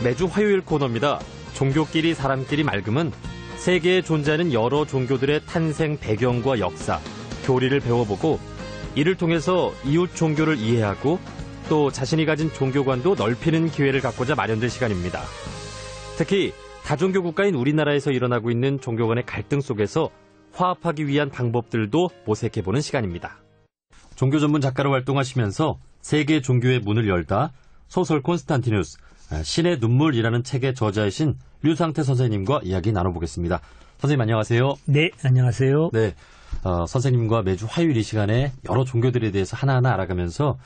매주 화요일 코너입니다. 종교끼리 사람끼리 맑음은 세계에 존재하는 여러 종교들의 탄생 배경과 역사, 교리를 배워보고 이를 통해서 이웃 종교를 이해하고 또 자신이 가진 종교관도 넓히는 기회를 갖고자 마련된 시간입니다. 특히 다종교 국가인 우리나라에서 일어나고 있는 종교 간의 갈등 속에서 화합하기 위한 방법들도 모색해보는 시간입니다. 종교 전문 작가로 활동하시면서 세계 종교의 문을 열다 소설 콘스탄티누스, 신의 눈물이라는 책의 저자이신 류상태 선생님과 이야기 나눠보겠습니다. 선생님 안녕하세요. 네, 안녕하세요. 네, 선생님과 매주 화요일 이 시간에 여러 종교들에 대해서 하나하나 알아가면서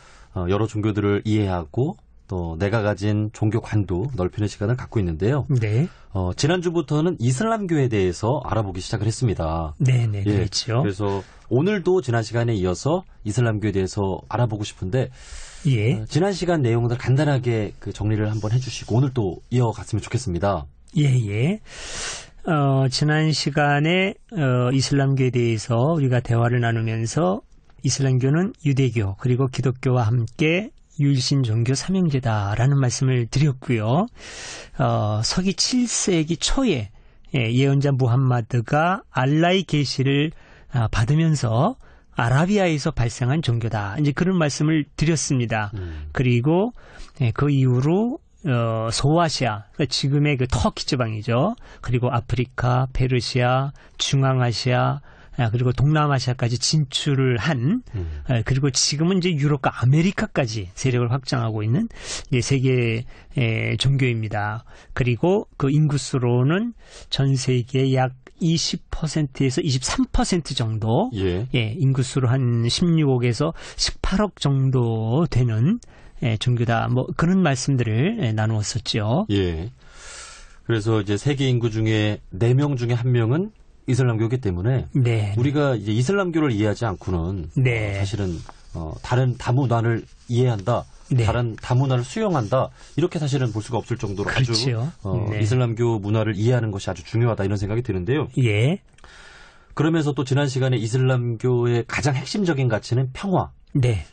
여러 종교들을 이해하고 또 내가 가진 종교관도 넓히는 시간을 갖고 있는데요. 네. 지난주부터는 이슬람교에 대해서 알아보기 시작을 했습니다. 네네, 그렇죠. 그래서 오늘도 지난 시간에 이어서 이슬람교에 대해서 알아보고 싶은데 예. 지난 시간 내용들 간단하게 정리를 한번 해주시고 오늘 또 이어갔으면 좋겠습니다. 예. 지난 시간에 이슬람교에 대해서 우리가 대화를 나누면서 이슬람교는 유대교 그리고 기독교와 함께 유일신 종교 삼형제다라는 말씀을 드렸고요. 서기 7세기 초에 예언자 무함마드가 알라의 계시를 받으면서 아라비아에서 발생한 종교다. 이제 그런 말씀을 드렸습니다. 그리고 그 이후로 소아시아, 그러니까 지금의 그 터키 지방이죠. 그리고 아프리카, 페르시아, 중앙아시아, 그리고 동남아시아까지 진출을 한, 그리고 지금은 이제 유럽과 아메리카까지 세력을 확장하고 있는 이제 세계 종교입니다. 그리고 그 인구수로는 전 세계 약 20%에서 23% 정도, 인구수로 한 16억에서 18억 정도 되는 종교다. 뭐 그런 말씀들을 나누었었죠. 예. 그래서 이제 세계 인구 중에 4명 중에 1명은 이슬람교이기 때문에 우리가 이제 이슬람교를 이해하지 않고는 사실은 다른 다문화를 이해한다. 다른 다문화를 수용한다. 이렇게 사실은 볼 수가 없을 정도로 그렇죠. 아주 이슬람교 문화를 이해하는 것이 아주 중요하다 이런 생각이 드는데요. 예. 그러면서 또 지난 시간에 이슬람교의 가장 핵심적인 가치는 평화.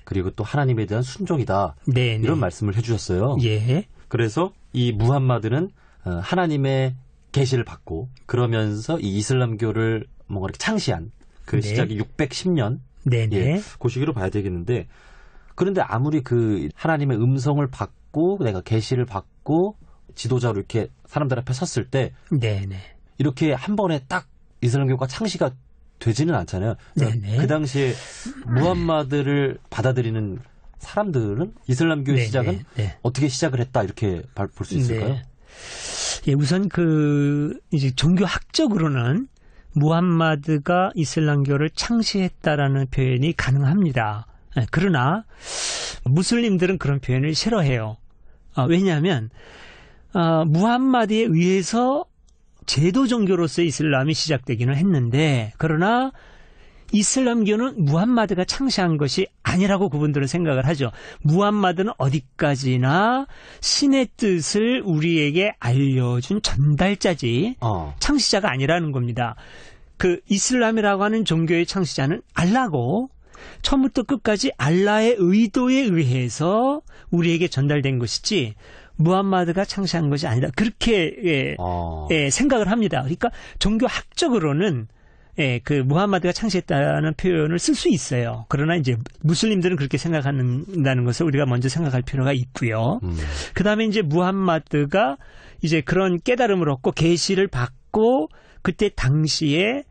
그리고 또 하나님에 대한 순종이다. 이런 말씀을 해주셨어요. 예. 그래서 이 무함마드는 하나님의 계시를 받고 그러면서 이 이슬람교를 뭔가 이렇게 창시한 그 시작이 610년. 그 시기로 봐야 되겠는데 그런데 아무리 그 하나님의 음성을 받고 내가 계시를 받고 지도자로 이렇게 사람들 앞에 섰을 때 이렇게 한 번에 딱 이슬람교가 창시가 되지는 않잖아요. 그 당시에 무함마드를 받아들이는 사람들은 이슬람교의 시작은 어떻게 시작을 했다 이렇게 볼 수 있을까요? 예, 우선 이제 종교학적으로는 무함마드가 이슬람교를 창시했다라는 표현이 가능합니다. 그러나 무슬림들은 그런 표현을 싫어해요. 왜냐하면 무함마드에 의해서 제도 종교로서 이슬람이 시작되기는 했는데 그러나 이슬람교는 무함마드가 창시한 것이 아니라고 그분들은 생각을 하죠. 무함마드는 어디까지나 신의 뜻을 우리에게 알려준 전달자지 창시자가 아니라는 겁니다. 그 이슬람이라고 하는 종교의 창시자는 알라고 처음부터 끝까지 알라의 의도에 의해서 우리에게 전달된 것이지 무함마드가 창시한 것이 아니다. 그렇게 생각을 합니다. 그러니까 종교학적으로는 그 무함마드가 창시했다는 표현을 쓸 수 있어요. 그러나 이제 무슬림들은 그렇게 생각한다는 것을 우리가 먼저 생각할 필요가 있고요. 그 다음에 이제 무함마드가 이제 그런 깨달음을 얻고 계시를 받고 그때 당시에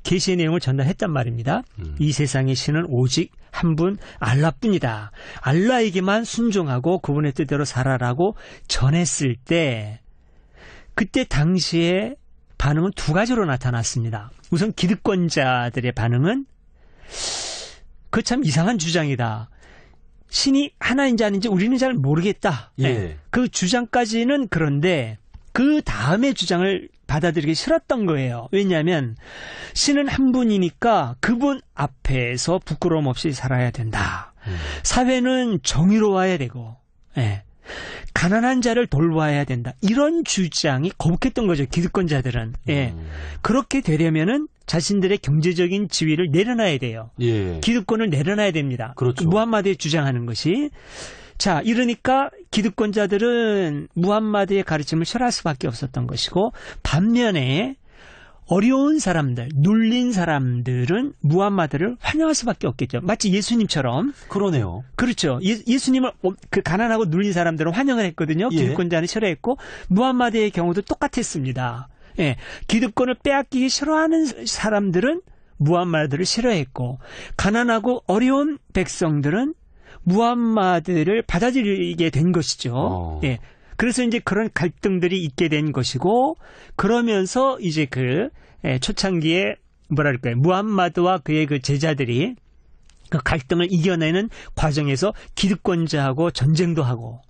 계시의 내용을 전달했단 말입니다. 이 세상의 신은 오직 한 분 알라뿐이다. 알라에게만 순종하고 그분의 뜻대로 살아라고 전했을 때 그때 당시에 반응은 두 가지로 나타났습니다. 우선 기득권자들의 반응은 그 참 이상한 주장이다. 신이 하나인지 아닌지 우리는 잘 모르겠다. 그 주장까지는 그런데 그 다음에 주장을 받아들이기 싫었던 거예요. 왜냐하면 신은 한 분이니까 그분 앞에서 부끄러움 없이 살아야 된다. 사회는 정의로워야 되고 가난한 자를 돌봐야 된다. 이런 주장이 거북했던 거죠. 기득권자들은. 그렇게 되려면은 자신들의 경제적인 지위를 내려놔야 돼요. 기득권을 내려놔야 됩니다. 그렇죠. 무함마드에 주장하는 것이. 자, 이러니까 기득권자들은 무함마드의 가르침을 싫어할 수밖에 없었던 것이고, 반면에 어려운 사람들, 눌린 사람들은 무함마드를 환영할 수밖에 없겠죠. 마치 예수님처럼. 그러네요. 그렇죠. 예수님을 그 가난하고 눌린 사람들은 환영을 했거든요. 기득권자는 싫어했고, 무함마드의 경우도 똑같았습니다. 예, 기득권을 빼앗기기 싫어하는 사람들은 무함마드를 싫어했고, 가난하고 어려운 백성들은 무함마드를 받아들이게 된 것이죠. 예. 그래서 이제 그런 갈등들이 있게 된 것이고, 그러면서 이제 초창기에 뭐랄까요, 무함마드와 그의 그 제자들이 그 갈등을 이겨내는 과정에서 기득권자하고 전쟁도 하고,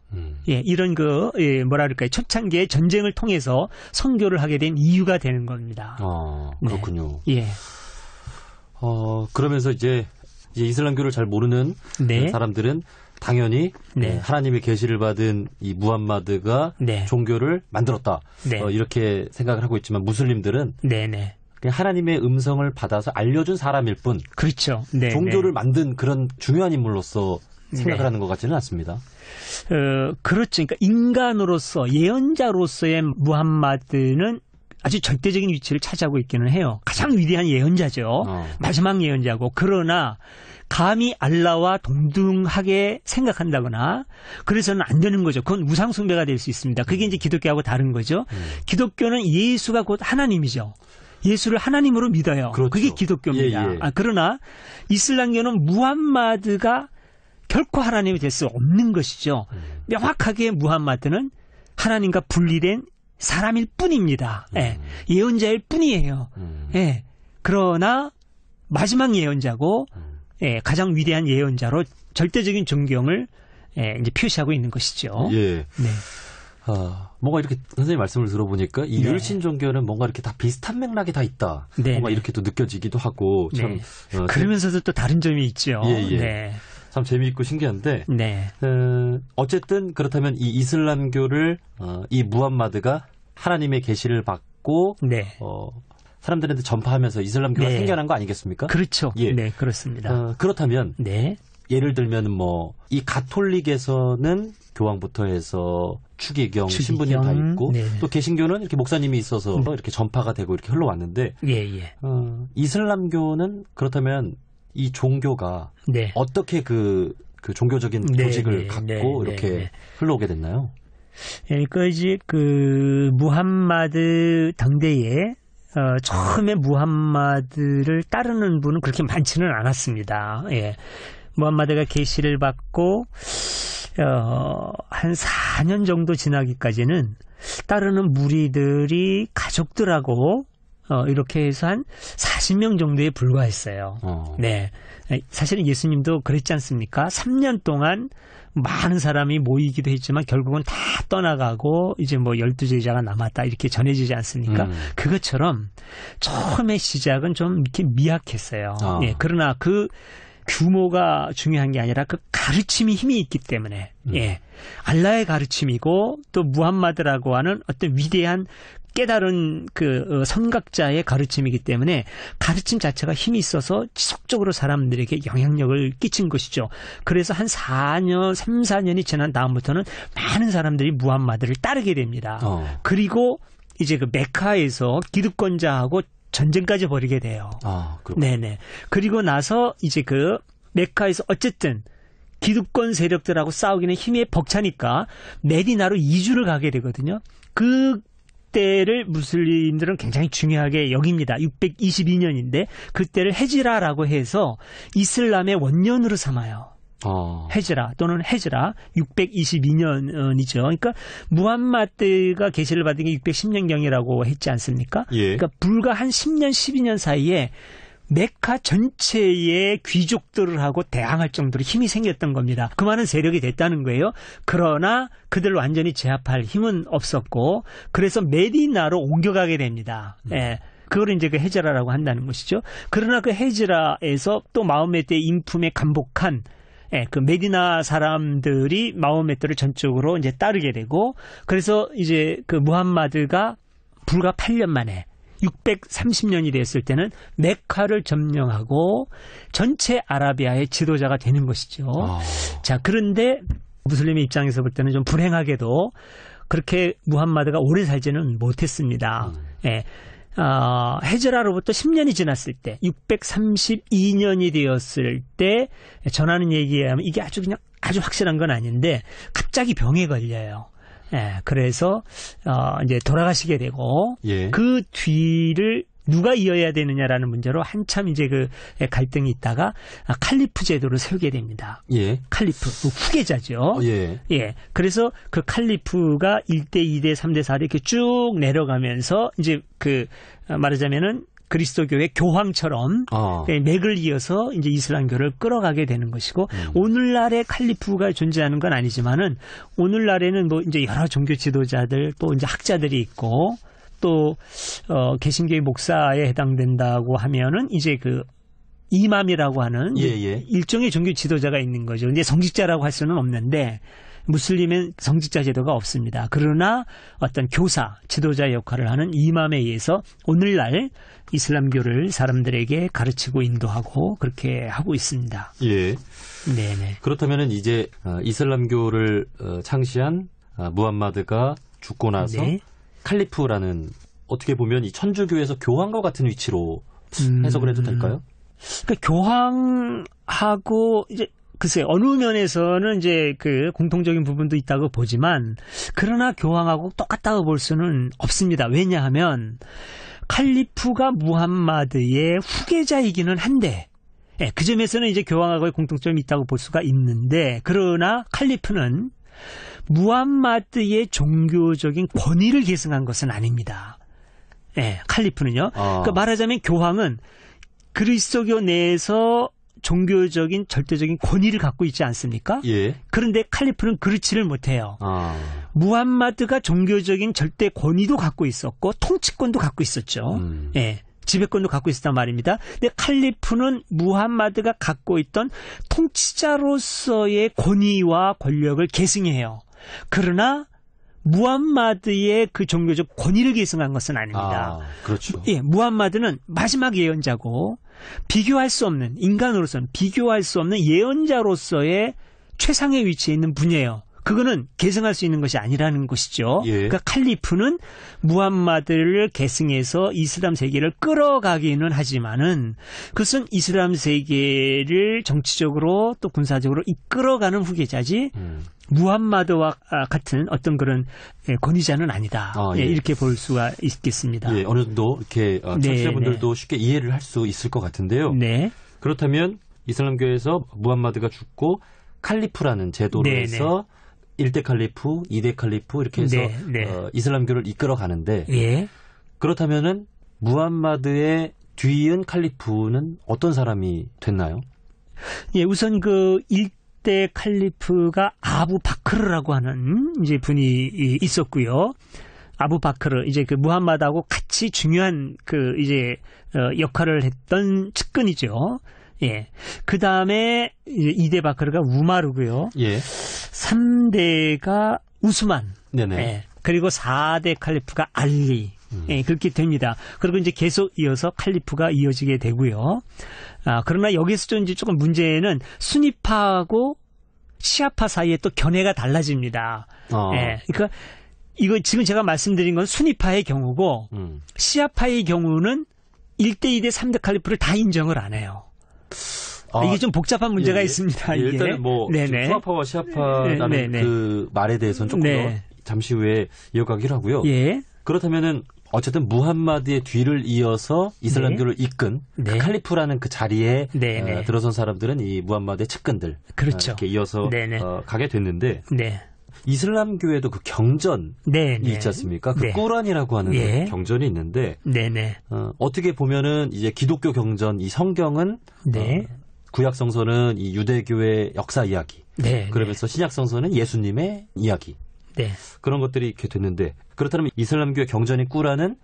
예, 이런 뭐랄까요, 초창기의 전쟁을 통해서 선교를 하게 된 이유가 되는 겁니다. 그렇군요. 네. 예. 그러면서 이제 이슬람교를 잘 모르는 네. 사람들은 당연히 네. 하나님의 계시를 받은 이 무함마드가 네. 종교를 만들었다. 네. 이렇게 생각을 하고 있지만 무슬림들은 네네. 그냥 하나님의 음성을 받아서 알려준 사람일 뿐 그렇죠. 네, 종교를 만든 그런 중요한 인물로서 생각을 네. 하는 것 같지는 않습니다. 그렇죠. 그러니까 인간으로서 예언자로서의 무함마드는 아주 절대적인 위치를 차지하고 있기는 해요. 가장 위대한 예언자죠. 마지막 예언자고. 그러나 감히 알라와 동등하게 생각한다거나 그래서는 안 되는 거죠. 그건 우상숭배가 될 수 있습니다. 그게 이제 기독교하고 다른 거죠. 기독교는 예수가 곧 하나님이죠. 예수를 하나님으로 믿어요. 그렇죠. 그게 기독교입니다. 예. 그러나 이슬람교는 무함마드가 결코 하나님이 될 수 없는 것이죠. 명확하게 무함마드는 하나님과 분리된 사람일 뿐입니다. 예. 예언자일 뿐이에요. 예. 그러나 마지막 예언자고 예, 가장 위대한 예언자로 절대적인 존경을 이제 표시하고 있는 것이죠. 예. 네. 뭔가 이렇게 선생님 말씀을 들어보니까 이 네. 율신 종교는 뭔가 이렇게 다 비슷한 맥락이 다 있다. 네. 뭔가 이렇게 또 느껴지기도 하고 참 네. 그러면서도 또 다른 점이 있죠. 예. 네. 참 재미있고 신기한데 네. 어쨌든 그렇다면 이 이슬람교를 이 무함마드가 하나님의 계시를 받고 네. 사람들한테 전파하면서 이슬람교가 네. 생겨난 거 아니겠습니까? 그렇죠. 예. 네, 그렇습니다. 그렇다면 네. 예를 들면 이 가톨릭에서는 교황부터 해서 추기경 신부님 다 있고 네. 또 개신교는 이렇게 목사님이 있어서 이렇게 전파가 되고 이렇게 흘러왔는데 예. 이슬람교는 그렇다면 이 종교가 네. 어떻게 그 종교적인 네, 조직을 네, 갖고 네, 이렇게 네. 흘러오게 됐나요? 예, 이제 무함마드 당대에 처음에 무함마드를 따르는 분은 그렇게 많지는 않았습니다. 예. 무함마드가 계시를 받고 한 4년 정도 지나기까지는 따르는 무리들이 가족들하고 이렇게 해서 한 40명 정도에 불과했어요. 네. 사실은 예수님도 그랬지 않습니까? 3년 동안 많은 사람이 모이기도 했지만 결국은 다 떠나가고 이제 12제자가 남았다 이렇게 전해지지 않습니까? 그것처럼 처음에 시작은 좀 이렇게 미약했어요. 예. 그러나 그 규모가 중요한 게 아니라 그 가르침이 힘이 있기 때문에 예. 알라의 가르침이고 또 무함마드라고 하는 어떤 위대한 깨달은 선각자의 가르침이기 때문에 가르침 자체가 힘이 있어서 지속적으로 사람들에게 영향력을 끼친 것이죠. 그래서 한 4년이 지난 다음부터는 많은 사람들이 무함마드를 따르게 됩니다. 그리고 이제 메카에서 기득권자하고 전쟁까지 벌이게 돼요. 네네. 그리고 나서 이제 메카에서 어쨌든 기득권 세력들하고 싸우기는 힘이 벅차니까 메디나로 이주를 가게 되거든요. 그때를 무슬림들은 굉장히 중요하게 여깁니다. 622년인데 그때를 헤지라라고 해서 이슬람의 원년으로 삼아요. 헤지라 또는 헤지라 622년이죠. 그러니까 무함마드가 계시를 받은 게 610년경이라고 했지 않습니까? 예. 그러니까 불과 한 10년, 12년 사이에 메카 전체의 귀족들을 하고 대항할 정도로 힘이 생겼던 겁니다. 그 많은 세력이 됐다는 거예요. 그러나 그들을 완전히 제압할 힘은 없었고 그래서 메디나로 옮겨가게 됩니다. 예. 그걸 이제 헤지라라고 한다는 것이죠. 그러나 헤지라에서 또 마호메트의 인품에 감복한 메디나 사람들이 마호메트를 전적으로 이제 따르게 되고 그래서 이제 무함마드가 불과 8년 만에 630년이 됐을 때는 메카를 점령하고 전체 아라비아의 지도자가 되는 것이죠. 자, 그런데 무슬림의 입장에서 볼 때는 좀 불행하게도 그렇게 무함마드가 오래 살지는 못했습니다. 예. 헤즈라로부터 10년이 지났을 때 632년이 되었을 때 전하는 얘기에 하면 이게 아주 확실한 건 아닌데 갑자기 병에 걸려요. 예, 그래서 이제 돌아가시게 되고 예. 그 뒤를 누가 이어야 되느냐라는 문제로 한참 이제 그 갈등이 있다가 칼리프 제도를 세우게 됩니다. 예. 칼리프, 후계자죠. 예. 예. 그래서 그 칼리프가 1대, 2대, 3대, 4대 이렇게 쭉 내려가면서 이제 말하자면은 그리스도교의 교황처럼 맥을 이어서 이제 이슬람교를 끌어가게 되는 것이고 오늘날의 칼리프가 존재하는 건 아니지만은 오늘날에는 뭐 이제 여러 종교 지도자들 또 이제 학자들이 있고 또 개신교의 목사에 해당된다고 하면은 이제 그 이맘이라고 하는 일종의 종교 지도자가 있는 거죠. 이제 성직자라고 할 수는 없는데 무슬림은 성직자 제도가 없습니다. 그러나 어떤 교사, 지도자 역할을 하는 이맘에 의해서 오늘날 이슬람교를 사람들에게 가르치고 인도하고 그렇게 하고 있습니다. 예. 네네. 그렇다면은 이제 이슬람교를 창시한 무함마드가 죽고 나서 네. 칼리프라는 어떻게 보면 이 천주교에서 교황과 같은 위치로 해석을 해도 될까요? 그러니까 교황하고 이제 글쎄 어느 면에서는 이제 그 공통적인 부분도 있다고 보지만 그러나 교황하고 똑같다고 볼 수는 없습니다. 왜냐하면 칼리프가 무함마드의 후계자이기는 한데 그 점에서는 이제 교황하고의 공통점이 있다고 볼 수가 있는데 그러나 칼리프는 무함마드의 종교적인 권위를 계승한 것은 아닙니다. 칼리프는요. 그러니까 말하자면 교황은 그리스도교 내에서 종교적인 절대적인 권위를 갖고 있지 않습니까? 예. 그런데 칼리프는 그렇지를 못해요. 무함마드가 종교적인 절대 권위도 갖고 있었고 통치권도 갖고 있었죠. 지배권도 갖고 있었단 말입니다. 근데 칼리프는 무함마드가 갖고 있던 통치자로서의 권위와 권력을 계승해요. 그러나 무함마드의 그 종교적 권위를 계승한 것은 아닙니다. 그렇죠. 예, 무함마드는 마지막 예언자고 비교할 수 없는 인간으로서는 비교할 수 없는 예언자로서의 최상의 위치에 있는 분이에요. 그거는 계승할 수 있는 것이 아니라는 것이죠. 예. 그러니까 칼리프는 무함마드를 계승해서 이슬람 세계를 끌어가기는 하지만은 그것은 이슬람 세계를 정치적으로 또 군사적으로 이끌어가는 후계자지 무함마드와 같은 어떤 그런 권위자는 아니다. 예. 이렇게 볼 수가 있겠습니다. 예, 어느 정도 이렇게 청취자분들도 쉽게 이해를 할 수 있을 것 같은데요. 네. 그렇다면 이슬람교에서 무함마드가 죽고 칼리프라는 제도로 해서 1대 칼리프, 2대 칼리프 이렇게 해서 이슬람교를 이끌어 가는데 그렇다면은 무함마드의 뒤이은 칼리프는 어떤 사람이 됐나요? 예, 우선 그 1대 칼리프가 아부 바크르라고 하는 이제 분이 있었고요. 아부 바크르 이제 그 무함마드하고 같이 중요한 그 이제 역할을 했던 측근이죠. 예. 그 다음에 2대 바크르가 우마르고요. 예. 3대가 우스만. 네네. 예. 그리고 4대 칼리프가 알리. 예, 그렇게 됩니다. 그리고 이제 계속 이어서 칼리프가 이어지게 되고요. 그러나 여기서 좀 이제 조금 문제는 수니파하고 시아파 사이에 또 견해가 달라집니다. 예. 그러니까 이거 지금 제가 말씀드린 건 수니파의 경우고 시아파의 경우는 1대, 2대, 3대 칼리프를 다 인정을 안 해요. 이게 좀 복잡한 문제가 있습니다. 이게. 일단은 뭐 수아파와 시아파라는 그 말에 대해서는 조금 더 잠시 후에 이어가기로 하고요. 예. 그렇다면은 어쨌든 무함마드의 뒤를 이어서 이슬람교를 이끈 그 칼리프라는 그 자리에 들어선 사람들은 이 무함마드의 측근들 그렇죠. 이렇게 이어서 가게 됐는데 이슬람교에도 그 경전이 있지 않습니까? 그 꾸란이라고 하는 그 경전이 있는데 어떻게 보면은 이제 기독교 경전 이 성경은 구약 성서는 이 유대교의 역사 이야기 그러면서 신약 성서는 예수님의 이야기 그런 것들이 이렇게 됐는데 그렇다면 이슬람교의 경전인 꾸란은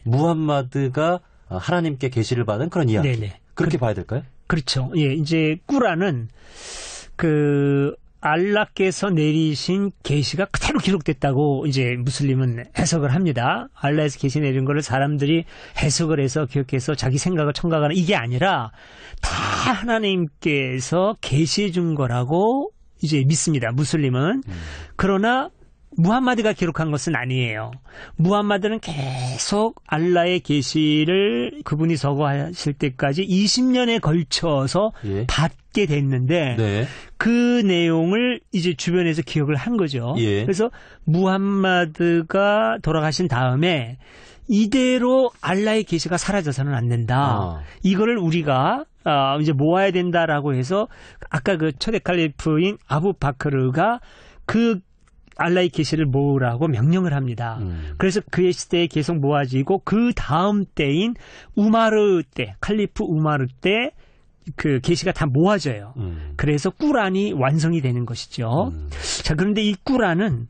무함마드가 하나님께 계시를 받은 그런 이야기 그렇게 봐야 될까요? 그렇죠. 예, 이제 꾸란은 그 알라께서 내리신 계시가 그대로 기록됐다고 이제 무슬림은 해석을 합니다. 알라에서 계시 내린 거를 사람들이 해석을 해서 기억해서 자기 생각을 첨가하는 이게 아니라 다 하나님께서 계시해 준 거라고 이제 믿습니다. 무슬림은. 그러나 무함마드가 기록한 것은 아니에요. 무함마드는 계속 알라의 계시를 그분이 서거하실 때까지 20년에 걸쳐서 예. 받게 됐는데 네. 그 내용을 이제 주변에서 기억을 한 거죠. 예. 그래서 무함마드가 돌아가신 다음에 이대로 알라의 계시가 사라져서는 안 된다. 이거를 우리가 이제 모아야 된다라고 해서 아까 그 초대 칼리프인 아부바크르가 그 알라의 계시를 모으라고 명령을 합니다. 그래서 그의 시대에 계속 모아지고 그 다음 때인 우마르 때, 칼리프 우마르 때 그 계시가 다 모아져요. 그래서 꾸란이 완성이 되는 것이죠. 자, 그런데 이 꾸란은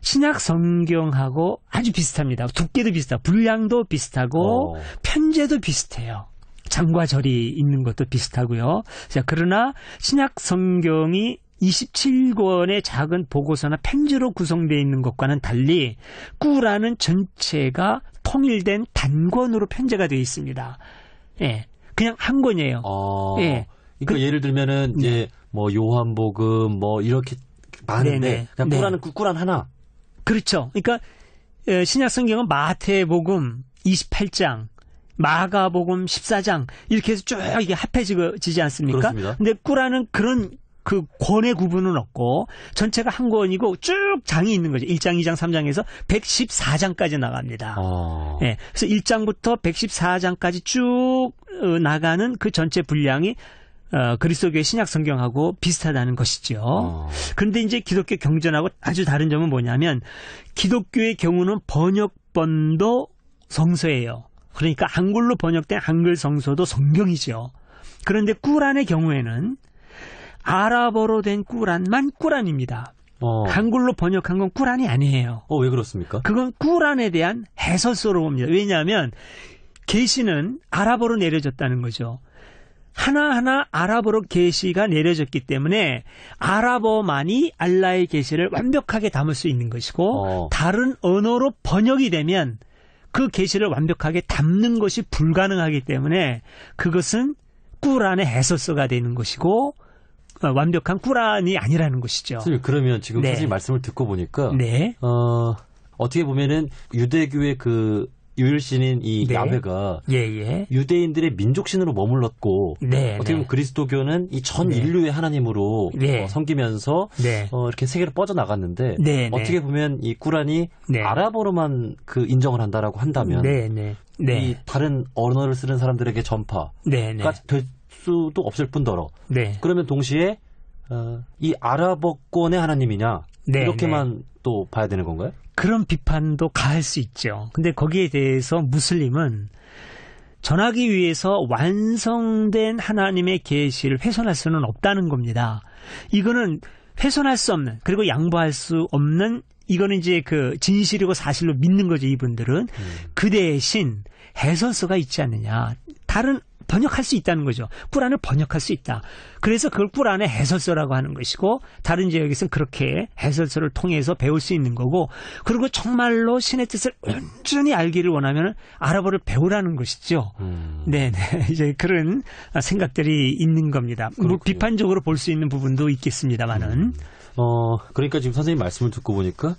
신약 성경하고 아주 비슷합니다. 두께도 비슷하고 분량도 비슷하고 편제도 비슷해요. 장과 절이 있는 것도 비슷하고요. 자, 그러나 신약 성경이 27권의 작은 보고서나 편지로 구성되어 있는 것과는 달리 꾸란은 전체가 통일된 단권으로 편제가 되어 있습니다. 예, 그냥 한 권이에요. 예. 그러니까 예를 들면은 이제 뭐 요한복음 뭐 이렇게 많은데 그냥 꾸란은 꾸란 하나. 그렇죠. 그러니까 신약 성경은 마태복음 28장, 마가복음 14장 이렇게 해서 쭉 이게 합해지지 않습니까? 그렇습니다. 근데 꾸란은 그런 그 권의 구분은 없고 전체가 한 권이고 쭉 장이 있는 거죠. 1장, 2장, 3장에서 114장까지 나갑니다. 예, 그래서 1장부터 114장까지 쭉 나가는 그 전체 분량이 그리스도교의 신약 성경하고 비슷하다는 것이죠. 그런데 이제 기독교 경전하고 아주 다른 점은 뭐냐면 기독교의 경우는 번역본도 성서예요. 그러니까 한글로 번역된 한글 성서도 성경이죠. 그런데 꾸란의 경우에는 아랍어로 된 꾸란만 꾸란입니다. 한글로 번역한 건 꾸란이 아니에요. 왜 그렇습니까? 그건 꾸란에 대한 해설서로 봅니다. 왜냐하면 계시는 아랍어로 내려졌다는 거죠. 하나하나 아랍어로 계시가 내려졌기 때문에 아랍어만이 알라의 계시를 완벽하게 담을 수 있는 것이고 다른 언어로 번역이 되면 그 계시를 완벽하게 담는 것이 불가능하기 때문에 그것은 꾸란의 해설서가 되는 것이고 완벽한 꾸란이 아니라는 것이죠. 선생님, 그러면 지금 선생님 말씀을 듣고 보니까 어떻게 보면은 유대교의 그 유일신인 이 야훼가 유대인들의 민족신으로 머물렀고 어떻게 보면 그리스도교는 이 전 인류의 하나님으로 섬기면서 이렇게 세계로 뻗어나갔는데 어떻게 보면 이 꾸란이 아랍어로만 그 인정을 한다라고 한다면 이 다른 언어를 쓰는 사람들에게 전파가 될 수도 없을 뿐더러 그러면 동시에 이 아랍어권의 하나님이냐 이렇게만 또 봐야 되는 건가요? 그런 비판도 가할 수 있죠. 근데 거기에 대해서 무슬림은 전하기 위해서 완성된 하나님의 계시를 훼손할 수는 없다는 겁니다. 이거는 훼손할 수 없는, 그리고 양보할 수 없는, 이거는 이제 그 진실이고 사실로 믿는 거죠, 이분들은. 그 대신 해설서가 있지 않느냐. 다른 번역할 수 있다는 거죠. 꾸란을 번역할 수 있다. 그래서 그걸 꾸란의 해설서라고 하는 것이고 다른 지역에서는 그렇게 해설서를 통해서 배울 수 있는 거고 그리고 정말로 신의 뜻을 온전히 알기를 원하면 아랍어를 배우라는 것이죠. 네네. 이제 그런 생각들이 있는 겁니다. 뭐 비판적으로 볼 수 있는 부분도 있겠습니다만은. 그러니까 지금 선생님 말씀을 듣고 보니까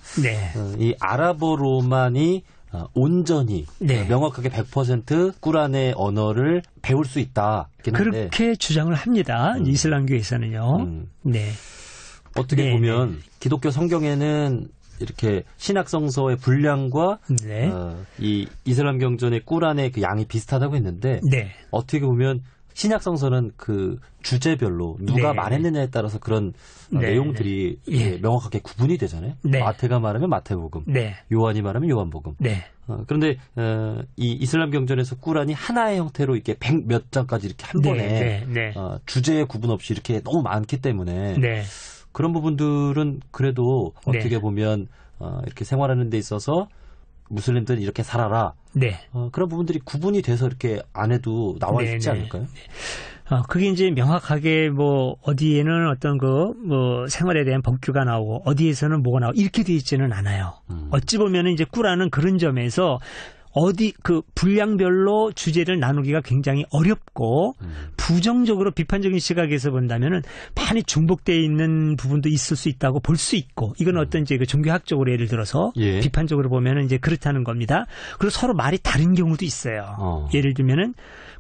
이 아랍어로만이 온전히 명확하게 100% 꾸란의 언어를 배울 수 있다. 그렇게 주장을 합니다. 이슬람교에서는요. 어떻게 보면 기독교 성경에는 이렇게 신약성서의 분량과 이 이슬람 경전의 꾸란의 그 양이 비슷하다고 했는데 어떻게 보면 신약성서는 그 주제별로 누가 말했느냐에 따라서 그런 내용들이 명확하게 구분이 되잖아요. 마태가 말하면 마태복음, 요한이 말하면 요한복음. 그런데 이 이슬람 경전에서 꾸란이 하나의 형태로 이렇게 100몇 장까지 이렇게 한 번에 주제의 구분 없이 이렇게 너무 많기 때문에 그런 부분들은 그래도 어떻게 보면 이렇게 생활하는 데 있어서 무슬림들은 이렇게 살아라. 그런 부분들이 구분이 돼서 이렇게 안 해도 나와 있지 않을까요? 그게 이제 명확하게 뭐 어디에는 어떤 뭐 생활에 대한 법규가 나오고 어디에서는 뭐가 나오고 이렇게 돼 있지는 않아요. 어찌 보면은 이제 꾸란은 그런 점에서 어디 그 분량별로 주제를 나누기가 굉장히 어렵고 부정적으로 비판적인 시각에서 본다면은 많이 중복되어 있는 부분도 있을 수 있다고 볼 수 있고, 이건 어떤 이제 그 종교학적으로 예를 들어서 예. 비판적으로 보면은 이제 그렇다는 겁니다. 그리고 서로 말이 다른 경우도 있어요. 예를 들면은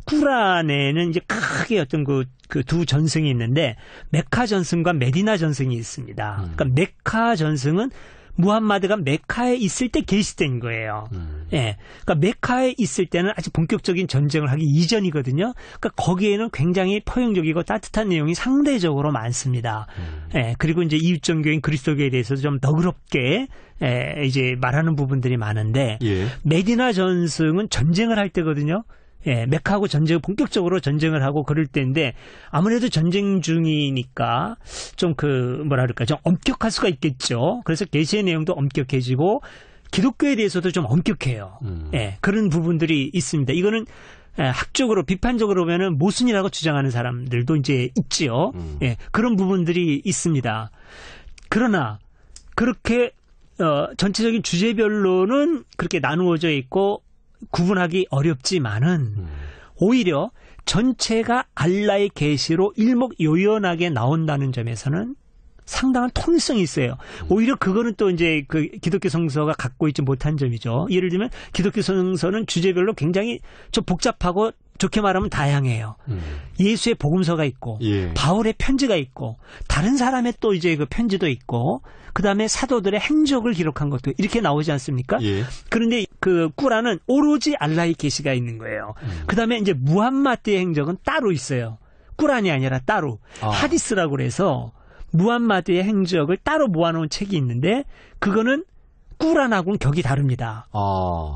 꾸란에는 이제 크게 어떤 그 두 전승이 있는데 메카 전승과 메디나 전승이 있습니다. 그러니까 메카 전승은 무함마드가 메카에 있을 때 계시된 거예요. 예. 그러니까 메카에 있을 때는 아직 본격적인 전쟁을 하기 이전이거든요. 그러니까 거기에는 굉장히 포용적이고 따뜻한 내용이 상대적으로 많습니다. 예. 그리고 이제 이웃 종교인 그리스도교에 대해서 좀 너그럽게 이제 말하는 부분들이 많은데 예. 메디나 전승은 전쟁을 할 때거든요. 예, 메카하고 본격적으로 전쟁을 하고 그럴 때인데, 아무래도 전쟁 중이니까 좀 좀 엄격할 수가 있겠죠. 그래서 계시의 내용도 엄격해지고, 기독교에 대해서도 좀 엄격해요. 예, 그런 부분들이 있습니다. 이거는 학적으로, 비판적으로 보면은 모순이라고 주장하는 사람들도 이제 있지요. 예, 그런 부분들이 있습니다. 그러나, 그렇게, 전체적인 주제별로는 그렇게 나누어져 있고, 구분하기 어렵지만은 오히려 전체가 알라의 계시로 일목요연하게 나온다는 점에서는 상당한 통일성이 있어요. 오히려 그거는 또 이제 그 기독교 성서가 갖고 있지 못한 점이죠. 예를 들면 기독교 성서는 주제별로 굉장히 좀 복잡하고 좋게 말하면 다양해요. 예수의 복음서가 있고, 예. 바울의 편지가 있고, 다른 사람의 또 이제 그 편지도 있고, 그 다음에 사도들의 행적을 기록한 것도 이렇게 나오지 않습니까? 예. 그런데 그 꾸란은 오로지 알라의 계시가 있는 거예요. 그 다음에 이제 무함마드의 행적은 따로 있어요. 꾸란이 아니라 따로. 하디스라고 그래서 무함마드의 행적을 따로 모아놓은 책이 있는데, 그거는 꾸란하고는 격이 다릅니다.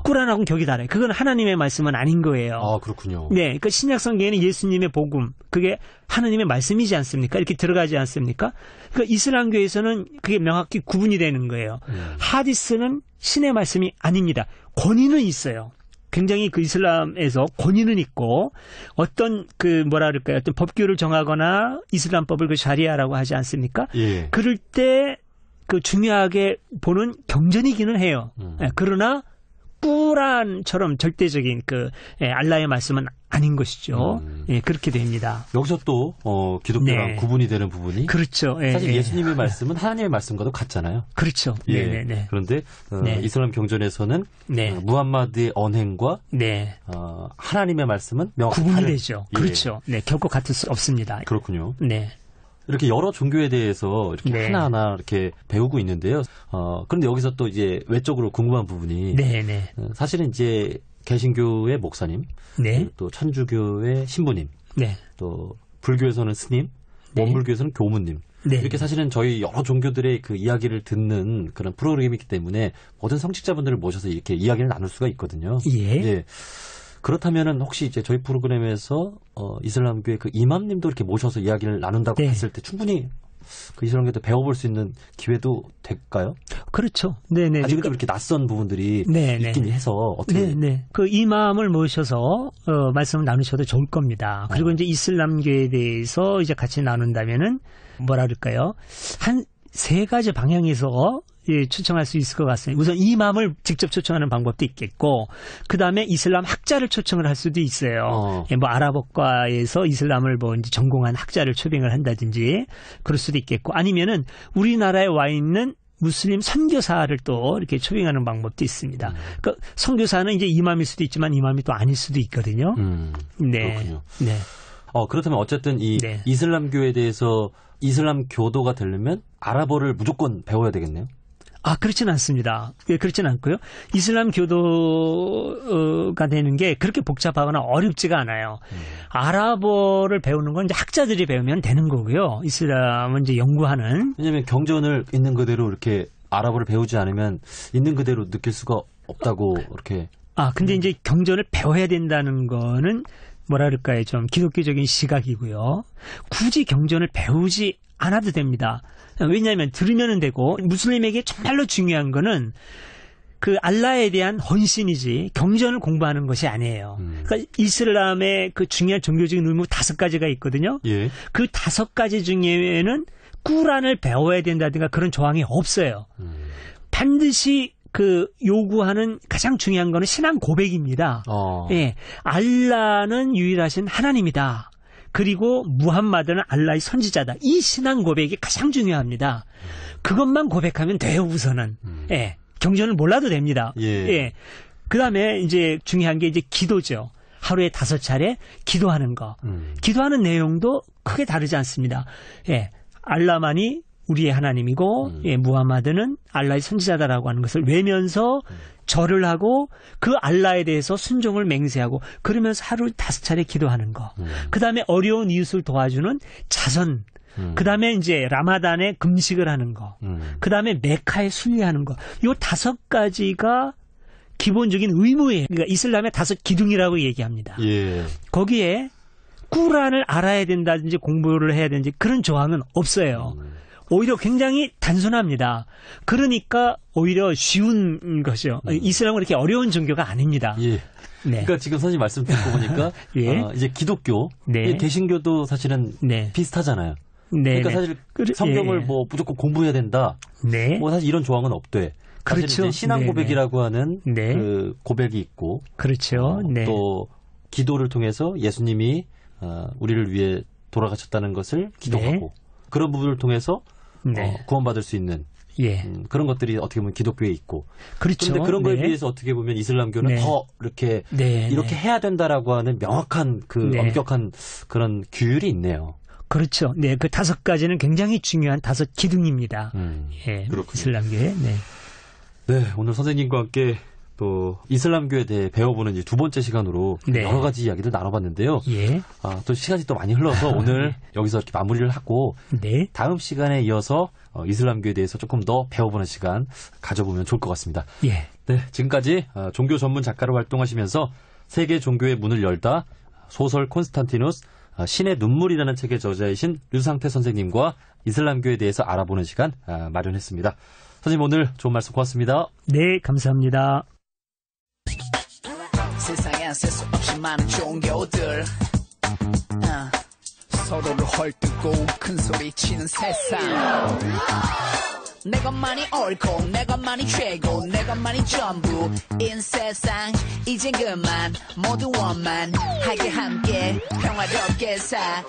꾸란하고는 격이 달라요. 그건 하나님의 말씀은 아닌 거예요. 그렇군요. 네, 그 신약 성경에는 예수님의 복음, 그게 하나님의 말씀이지 않습니까? 이렇게 들어가지 않습니까? 그 이슬람교에서는 그게 명확히 구분이 되는 거예요. 하디스는 신의 말씀이 아닙니다. 권위는 있어요. 굉장히 그 이슬람에서 권위는 있고, 어떤 어떤 법규를 정하거나 이슬람법을 그 샤리아라고 하지 않습니까? 예. 그럴 때 중요하게 보는 경전이기는 해요. 그러나 꾸란처럼 절대적인 알라의 말씀은 아닌 것이죠. 예, 그렇게 됩니다. 여기서 또 기독교랑 구분이 되는 부분이, 그렇죠. 예, 사실 예수님의 말씀은 하나님의 말씀과도 같잖아요. 그렇죠. 예. 네네네. 그런데 이슬람 경전에서는 무함마드의 언행과 하나님의 말씀은 명확히 구분이 다른, 되죠. 그렇죠. 네, 결코 같을 수 없습니다. 그렇군요. 네. 이렇게 여러 종교에 대해서 이렇게 하나하나 이렇게 배우고 있는데요. 그런데 여기서 또 이제 외적으로 궁금한 부분이, 사실은 이제 개신교의 목사님, 또 천주교의 신부님, 또 불교에서는 스님, 원불교에서는 교무님, 이렇게 사실은 저희 여러 종교들의 그 이야기를 듣는 그런 프로그램이기 때문에 모든 성직자분들을 모셔서 이렇게 이야기를 나눌 수가 있거든요. 예. 그렇다면은 혹시 이제 저희 프로그램에서 이슬람교의 그 이맘님도 이렇게 모셔서 이야기를 나눈다고 했을 때 충분히 그 이슬람교도 배워볼 수 있는 기회도 될까요? 그렇죠. 네네. 아직은 좀 이렇게 낯선 부분들이 있긴 해서 어떻게? 그 이맘을 모셔서 말씀을 나누셔도 좋을 겁니다. 그리고 이제 이슬람교에 대해서 이제 같이 나눈다면은 한 세 가지 방향에서 초청할 수 있을 것 같습니다. 우선 이맘을 직접 초청하는 방법도 있겠고, 그 다음에 이슬람 학자를 초청을 할 수도 있어요. 아랍어과에서 이슬람을 이제 전공한 학자를 초빙을 한다든지 그럴 수도 있겠고, 아니면은 우리나라에 와 있는 무슬림 선교사를 또 이렇게 초빙하는 방법도 있습니다. 그러니까 선교사는 이제 이맘일 수도 있지만 이맘이 또 아닐 수도 있거든요. 그렇군요. 그렇다면 어쨌든 이 이슬람교에 대해서 이슬람 교도가 되려면 아랍어를 무조건 배워야 되겠네요. 그렇진 않습니다. 그렇진 않고요. 이슬람 교도가 되는 게 그렇게 복잡하거나 어렵지가 않아요. 아랍어를 배우는 건 이제 학자들이 배우면 되는 거고요. 이슬람은 이제 연구하는. 왜냐하면 경전을 있는 그대로 이렇게 아랍어를 배우지 않으면 있는 그대로 느낄 수가 없다고 이렇게. 근데 이제 경전을 배워야 된다는 거는 좀 기독교적인 시각이고요. 굳이 경전을 배우지 않아도 됩니다. 왜냐하면 들으면 되고, 무슬림에게 정말로 중요한 거는 그 알라에 대한 헌신이지 경전을 공부하는 것이 아니에요. 그러니까 이슬람의 그 중요한 종교적인 의무 5가지가 있거든요. 그 5가지 중에는 꾸란을 배워야 된다든가 그런 조항이 없어요. 반드시 요구하는 가장 중요한 거는 신앙 고백입니다. 알라는 유일하신 하나님이다. 그리고 무함마드는 알라의 선지자다. 이 신앙 고백이 가장 중요합니다. 그것만 고백하면 돼요, 우선은. 예. 경전을 몰라도 됩니다. 예. 그 다음에 이제 중요한 게 이제 기도죠. 하루에 5차례 기도하는 거. 기도하는 내용도 크게 다르지 않습니다. 예. 알라만이 우리의 하나님이고, 예, 무함마드는 알라의 선지자다라고 하는 것을 외면서 절을 하고 그 알라에 대해서 순종을 맹세하고 그러면서 하루 5차례 기도하는 거. 그 다음에 어려운 이웃을 도와주는 자선. 그 다음에 이제 라마단에 금식을 하는 거. 그 다음에 메카에 순례하는 거. 요 5가지가 기본적인 의무예요. 그러니까 이슬람의 5 기둥이라고 얘기합니다. 예. 거기에 꾸란을 알아야 된다든지 공부를 해야 되는지 그런 조항은 없어요. 오히려 굉장히 단순합니다. 그러니까 오히려 쉬운 것이요. 이슬람은 그렇게 어려운 종교가 아닙니다. 예. 네. 그러니까 지금 선생님 말씀 듣고 보니까 예. 이제 기독교, 네. 개신교도 사실은 네. 비슷하잖아요. 네. 그러니까 사실 성경을 예. 뭐 무조건 공부해야 된다. 네. 뭐 사실 이런 조항은 없대. 사실 그렇죠. 이제 신앙 고백이라고 하는 네. 그 고백이 있고, 그렇죠. 네. 또 기도를 통해서 예수님이 우리를 위해 돌아가셨다는 것을 기도하고 그런 부분을 통해서 구원받을 수 있는 예. 그런 것들이 어떻게 보면 기독교에 있고. 그렇죠. 그런데 그런 거에 비해서 어떻게 보면 이슬람교는 더 이렇게 이렇게 해야 된다라고 하는 명확한 그 엄격한 그런 규율이 있네요. 그렇죠. 네, 그 5가지는 굉장히 중요한 5 기둥입니다. 예, 그렇군요. 이슬람교에. 네. 네, 오늘 선생님과 함께 또 이슬람교에 대해 배워보는 이제 2번째 시간으로 여러 가지 이야기를 나눠봤는데요. 예. 또 시간이 또 많이 흘러서 오늘 여기서 이렇게 마무리를 하고 다음 시간에 이어서 이슬람교에 대해서 조금 더 배워보는 시간 가져보면 좋을 것 같습니다. 예. 네, 지금까지 종교 전문 작가로 활동하시면서 세계 종교의 문을 열다 소설 콘스탄티누스 신의 눈물이라는 책의 저자이신 류상태 선생님과 이슬람교에 대해서 알아보는 시간 마련했습니다. 선생님 오늘 좋은 말씀 고맙습니다. 네, 감사합니다. 세상엔 셀 수 없이 많은 종교들 서로를 헐뜯고 큰 소리 치는 세상 내것만이 옳고 내것만이 최고 내것만이 전부인 세상 이제 그만 모두 원만하게 함께 평화롭게 살아가요.